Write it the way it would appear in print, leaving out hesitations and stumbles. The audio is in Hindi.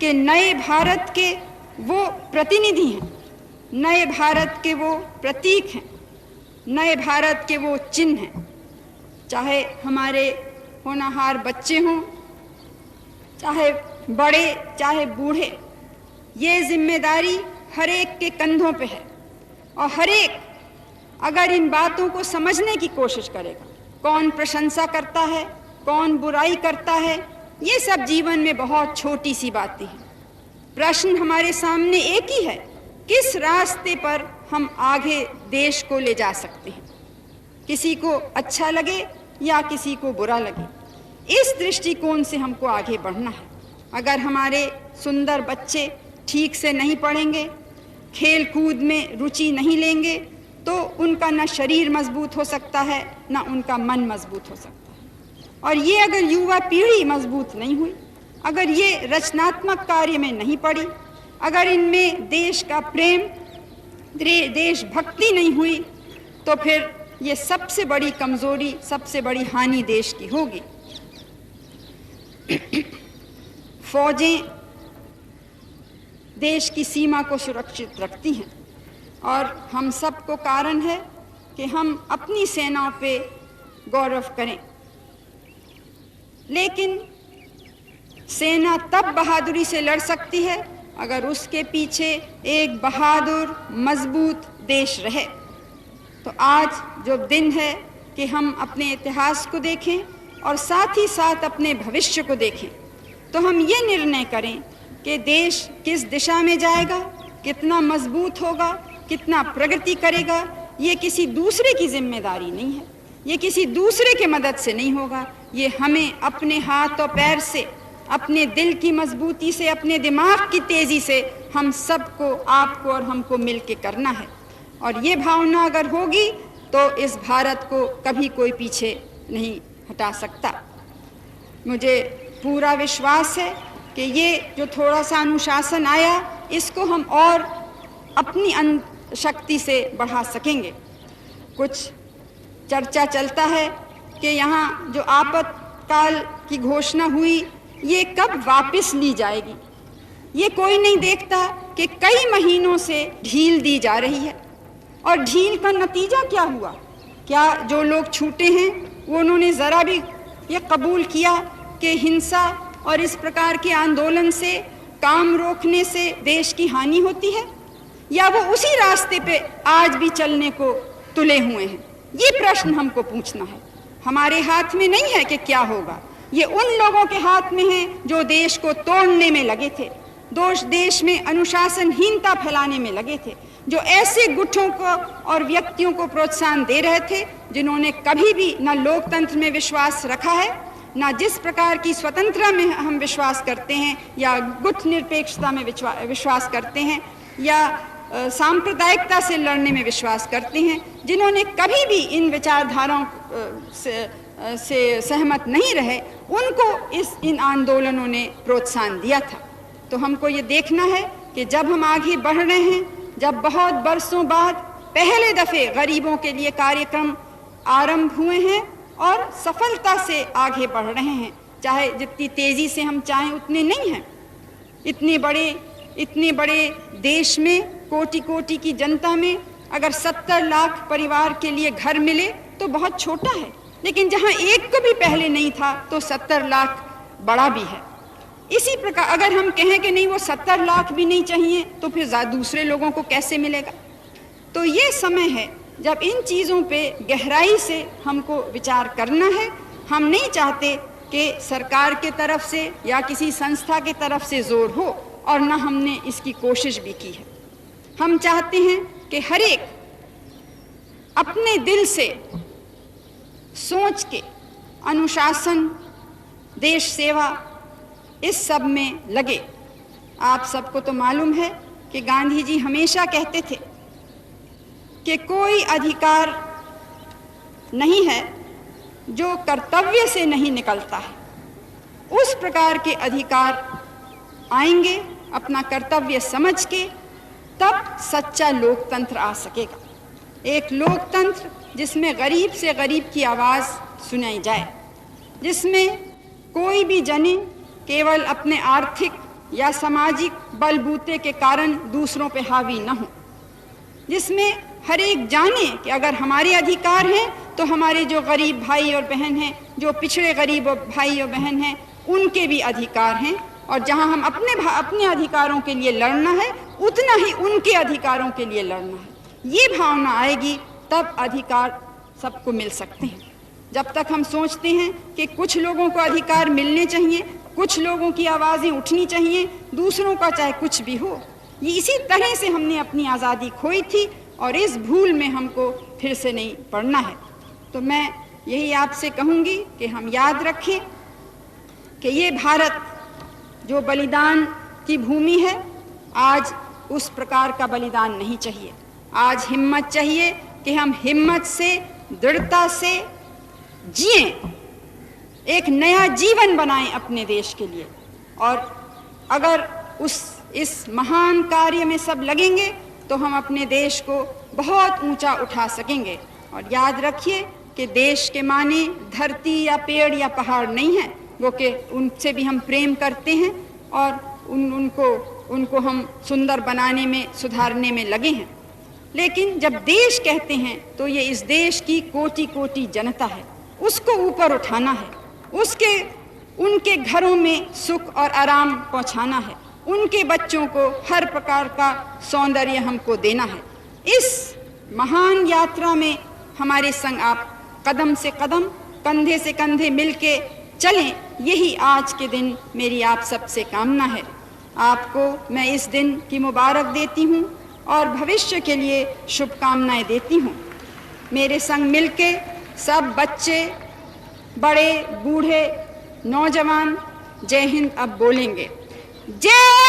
कि नए भारत के वो प्रतिनिधि हैं, नए भारत के वो प्रतीक हैं, नए भारत के वो चिन्ह हैं। चाहे हमारे होनहार बच्चे हों, चाहे बड़े, चाहे बूढ़े, ये जिम्मेदारी हर एक के कंधों पे है। और हर एक अगर इन बातों को समझने की कोशिश करेगा, कौन प्रशंसा करता है, कौन बुराई करता है, ये सब जीवन में बहुत छोटी सी बातें हैं। प्रश्न हमारे सामने एक ही है, किस रास्ते पर हम आगे देश को ले जा सकते हैं, किसी को अच्छा लगे या किसी को बुरा लगे, इस दृष्टिकोण से हमको आगे बढ़ना है। अगर हमारे सुंदर बच्चे ठीक से नहीं पढ़ेंगे, खेल कूद में रुचि नहीं लेंगे, तो उनका न शरीर मजबूत हो सकता है, न उनका मन मजबूत हो सकता है। और ये अगर युवा पीढ़ी मजबूत नहीं हुई, अगर ये रचनात्मक कार्य में नहीं पड़ी, अगर इनमें देश का प्रेम, देशभक्ति नहीं हुई, तो फिर ये सबसे बड़ी कमजोरी, सबसे बड़ी हानि देश की होगी। फौजें देश की सीमा को सुरक्षित रखती हैं और हम सबको कारण है कि हम अपनी सेनाओं पे गौरव करें। लेकिन सेना तब बहादुरी से लड़ सकती है अगर उसके पीछे एक बहादुर मजबूत देश रहे। तो आज जो दिन है कि हम अपने इतिहास को देखें और साथ ही साथ अपने भविष्य को देखें, तो हम ये निर्णय करें कि देश किस दिशा में जाएगा, कितना मजबूत होगा, कितना प्रगति करेगा। ये किसी दूसरे की जिम्मेदारी नहीं है, ये किसी दूसरे के मदद से नहीं होगा। ये हमें अपने हाथ और पैर से, अपने दिल की मजबूती से, अपने दिमाग की तेजी से हम सबको, आपको और हमको मिलके करना है। और ये भावना अगर होगी तो इस भारत को कभी कोई पीछे नहीं हटा सकता। मुझे पूरा विश्वास है कि ये जो थोड़ा सा अनुशासन आया, इसको हम और अपनी शक्ति से बढ़ा सकेंगे। कुछ चर्चा चलता है कि यहाँ जो आपातकाल की घोषणा हुई, ये कब वापस ली जाएगी। ये कोई नहीं देखता कि कई महीनों से ढील दी जा रही है और ढील का नतीजा क्या हुआ। क्या जो लोग छूटे हैं वो उन्होंने ज़रा भी ये कबूल किया कि हिंसा और इस प्रकार के आंदोलन से, काम रोकने से देश की हानि होती है, या वो उसी रास्ते पे आज भी चलने को तुले हुए हैं। ये प्रश्न हमको पूछना है। हमारे हाथ में नहीं है कि क्या होगा, ये उन लोगों के हाथ में है जो देश को तोड़ने में लगे थे, देश में अनुशासनहीनता फैलाने में लगे थे, जो ऐसे गुटों को और व्यक्तियों को प्रोत्साहन दे रहे थे जिन्होंने कभी भी न लोकतंत्र में विश्वास रखा है, ना जिस प्रकार की स्वतंत्रता में हम विश्वास करते हैं, या गुट निरपेक्षता में विश्वास करते हैं, या सांप्रदायिकता से लड़ने में विश्वास करते हैं, जिन्होंने कभी भी इन विचारधाराओं से सहमत नहीं रहे, उनको इन आंदोलनों ने प्रोत्साहन दिया था। तो हमको ये देखना है कि जब हम आगे बढ़ रहे हैं, जब बहुत बरसों बाद पहले दफे गरीबों के लिए कार्यक्रम आरंभ हुए हैं और सफलता से आगे बढ़ रहे हैं, चाहे जितनी तेजी से हम चाहें उतने नहीं हैं। इतने बड़े देश में, कोटि कोटि की जनता में अगर 70 लाख परिवार के लिए घर मिले तो बहुत छोटा है, लेकिन जहां एक को भी पहले नहीं था तो 70 लाख बड़ा भी है। इसी प्रकार अगर हम कहें कि नहीं वो 70 लाख भी नहीं चाहिए, तो फिर दूसरे लोगों को कैसे मिलेगा। तो ये समय है जब इन चीज़ों पे गहराई से हमको विचार करना है। हम नहीं चाहते कि सरकार के तरफ से या किसी संस्था के तरफ से जोर हो, और ना हमने इसकी कोशिश भी की है। हम चाहते हैं कि हर एक अपने दिल से सोच के अनुशासन, देश सेवा, इस सब में लगे। आप सबको तो मालूम है कि गांधी जी हमेशा कहते थे कि कोई अधिकार नहीं है जो कर्तव्य से नहीं निकलता है। उस प्रकार के अधिकार आएंगे अपना कर्तव्य समझ के, तब सच्चा लोकतंत्र आ सकेगा। एक लोकतंत्र जिसमें गरीब से गरीब की आवाज़ सुनाई जाए, जिसमें कोई भी जने केवल अपने आर्थिक या सामाजिक बलबूते के कारण दूसरों पे हावी न हो, जिसमें हर एक जाने कि अगर हमारे अधिकार हैं तो हमारे जो गरीब भाई और बहन हैं, जो पिछड़े गरीब भाई और बहन हैं, उनके भी अधिकार हैं, और जहां हम अपने अधिकारों के लिए लड़ना है उतना ही उनके अधिकारों के लिए लड़ना है। ये भावना आएगी तब अधिकार सबको मिल सकते हैं। जब तक हम सोचते हैं कि कुछ लोगों को अधिकार मिलने चाहिए, कुछ लोगों की आवाज़ें उठनी चाहिए, दूसरों का चाहे कुछ भी हो, ये इसी तरह से हमने अपनी आज़ादी खोई थी और इस भूल में हमको फिर से नहीं पड़ना है। तो मैं यही आपसे कहूँगी कि हम याद रखें कि ये भारत जो बलिदान की भूमि है, आज उस प्रकार का बलिदान नहीं चाहिए। आज हिम्मत चाहिए कि हम हिम्मत से, दृढ़ता से जिएं, एक नया जीवन बनाएं अपने देश के लिए। और अगर इस महान कार्य में सब लगेंगे तो हम अपने देश को बहुत ऊंचा उठा सकेंगे। और याद रखिए कि देश के माने धरती या पेड़ या पहाड़ नहीं है, वो कि उनसे भी हम प्रेम करते हैं और उनको हम सुंदर बनाने में, सुधारने में लगे हैं। लेकिन जब देश कहते हैं तो ये इस देश की कोटि कोटि जनता है, उसको ऊपर उठाना है, उनके घरों में सुख और आराम पहुंचाना है, उनके बच्चों को हर प्रकार का सौंदर्य हमको देना है। इस महान यात्रा में हमारे संग आप कदम से कदम, कंधे से कंधे मिलके चलें, यही आज के दिन मेरी आप सबसे कामना है। आपको मैं इस दिन की मुबारक देती हूँ और भविष्य के लिए शुभकामनाएं देती हूँ। मेरे संग मिलके सब बच्चे, बड़े, बूढ़े, नौजवान जय हिंद अब बोलेंगे। जय